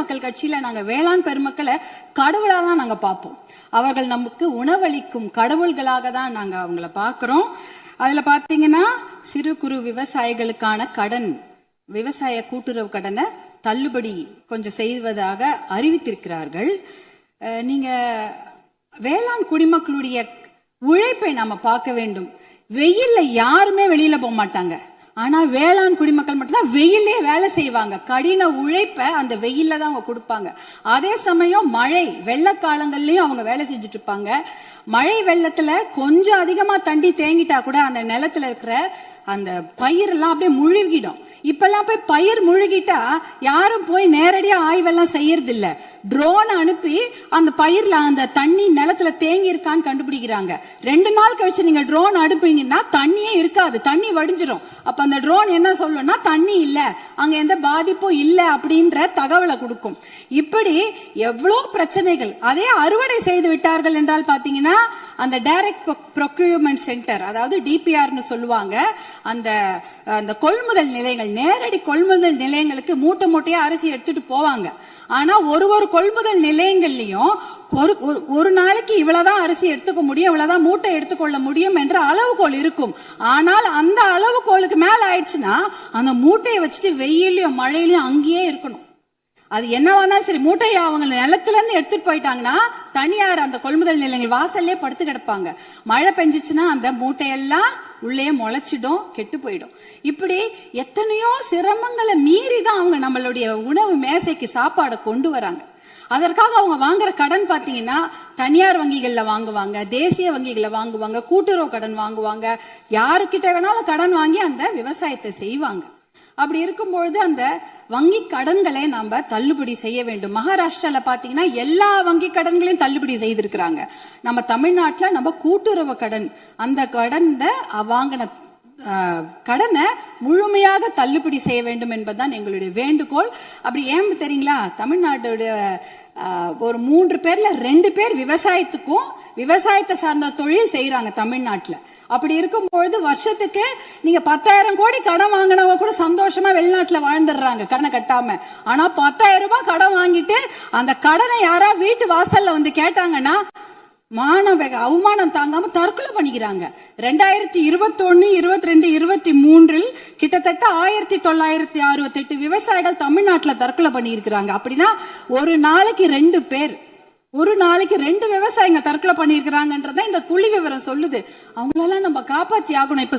மக்கள் கட்சியில நாங்க வேளாண் பெருமக்களை கடவுளா தான் நாங்க பார்ப்போம். அவர்கள் நமக்கு உணவளிக்கும் கடவுள்களாக தான் நாங்க அவங்கள பார்க்கிறோம். அதுல பாத்தீங்கன்னா சிறு குறு விவசாயிகளுக்கான கடன், விவசாய கூட்டுறவு கடனை தள்ளுபடி கொஞ்சம் செய்வதாக அறிவித்திருக்கிறார்கள். நீங்க வேளாண் குடிமக்களுடைய உழைப்பை நாம பார்க்க வேண்டும். வெயில்ல யாருமே வெளியில போக மாட்டாங்க. ஆனா வேளாண் குடிமக்கள் மட்டும்தான் வெயிலே வேலை செய்வாங்க. கடின உழைப்ப அந்த வெயில்ல தான் அவங்க கொடுப்பாங்க. அதே சமயம் மழை வெள்ள காலங்கள்லயும் அவங்க வேலை செஞ்சுட்டு இருப்பாங்க. மழை வெள்ளத்துல கொஞ்சம் அதிகமா தண்ணி தேங்கிட்டா கூட அந்த நிலத்துல இருக்கிற அந்த பயிர் எல்லாம் அப்படியே முழுகிடும். இப்பெல்லாம் போய் பயிர் முழுகிட்டா யாரும் போய் நேரடியா ஆய்வெல்லாம் செய்யறது இல்ல. ட்ரோன் அனுப்பி அந்த பயிர்ல அந்த தண்ணி நிலத்துல தேங்கி இருக்கான்னு கண்டுபிடிக்கிறாங்க. 2 நாள் கழிச்சு நீங்க ட்ரோன் அனுப்புனீங்கன்னா தண்ணியே இருக்காது, தண்ணி வடிஞ்சிரும். அப்ப அந்த ட்ரோன் என்ன சொல்லும்னா தண்ணி இல்ல, அங்க எந்த பாதிப்பும் இல்ல அப்படின்ற தகவலை கொடுக்கும். இப்படி எவ்வளவு பிரச்சனைகள். அதே அறுவடை செய்து விட்டார்கள் என்றால் பாத்தீங்கன்னா அந்த டைரக்ட் ப்ரொக்யூர்மெண்ட் சென்டர், அதாவது டிபிஆர்னு சொல்லுவாங்க, அந்த கொள்முதல் நிலையங்கள், நேரடி கொள்முதல் நிலையங்களுக்கு மூட்டை மூட்டையா அரிசி எடுத்துட்டு போவாங்க. ஆனா ஒரு கொள்முதல் நிலையங்கள்லயும் ஒரு நாளைக்கு இவ்வளவுதான் அரிசி எடுத்துக்க முடியும், இவ்வளவுதான் மூட்டை எடுத்துக்கொள்ள முடியும் என்ற அளவுகோல் இருக்கும். ஆனால் அந்த அளவுகோலுக்கு மேல ஆயிடுச்சுன்னா அந்த மூட்டையை வச்சுட்டு வெயிலையும் மழையிலையும் அங்கேயே இருக்கணும். அது என்னவானாலும் சரி, மூட்டையை அவங்க நிலத்துல இருந்து எடுத்துட்டு போயிட்டாங்கன்னா தனியார் அந்த கொள்முதல் நிலையங்கள் வாசல்லே படுத்து கிடப்பாங்க. மழை பெஞ்சிச்சுன்னா அந்த மூட்டையெல்லாம் உள்ளே முளைச்சிடும், கெட்டு போயிடும். இப்படி எத்தனையோ சிரமங்களை மீறி தான் அவங்க நம்மளுடைய உணவு மேசைக்கு சாப்பாடை கொண்டு வராங்க. அதற்காக அவங்க வாங்குற கடன் பாத்தீங்கன்னா தனியார் வங்கிகள்ல வாங்குவாங்க, தேசிய வங்கிகள்ல வாங்குவாங்க, கூட்டுறவு கடன் வாங்குவாங்க, யாருக்கிட்ட வேணாலும் கடன் வாங்கி அந்த விவசாயத்தை செய்வாங்க. அப்படி இருக்கும்பொழுது அந்த வங்கி கடன்களை நாம தள்ளுபடி செய்ய வேண்டும். மகாராஷ்டிரால பாத்தீங்கன்னா எல்லா வங்கி கடன்களையும் தள்ளுபடி செய்திருக்கிறாங்க. நம்ம தமிழ்நாட்டுல நம்ம கூட்டுறவு கடன், அந்த கடனை வாங்கின கடனை முழுமையாக தள்ளுபடி செய்ய வேண்டும் என்பதுதான் எங்களுடைய வேண்டுகோள். அப்படி ஏன் தெரியுங்களா, தமிழ்நாட்டுடைய ஒரு 3 பேர்ல 2 பேர் விவசாயத்தை சார்ந்த தொழில் செய்யறாங்க தமிழ்நாட்டுல. அப்படி இருக்கும்பொழுது வருஷத்துக்கு நீங்க 10,000 கோடி கடன் வாங்கினவங்க கூட சந்தோஷமா வெளிநாட்டுல வாழ்ந்துடுறாங்க கடனை கட்டாம. ஆனா 10,000 ரூபாய் கடன் வாங்கிட்டு அந்த கடனை யாரா வீட்டு வாசல்ல வந்து கேட்டாங்கன்னா அவமானம் தாங்காம தற்கொலை பண்ணிக்கிறாங்க. 2021, 22, 23 கிட்டத்தட்ட 1968 விவசாயிகள் தமிழ்நாட்டுல தற்கொலை பண்ணி இருக்கிறாங்க. அப்படின்னா ஒரு நாளைக்கு 2 பேர், ஒரு நாளைக்கு 2 விவசாயிங்க தற்கொலை பண்ணி இருக்கிறாங்கன்றத இந்த புள்ளி விவரம் சொல்லுது. அவங்களெல்லாம் நம்ம காப்பாத்தி ஆகணும். இப்ப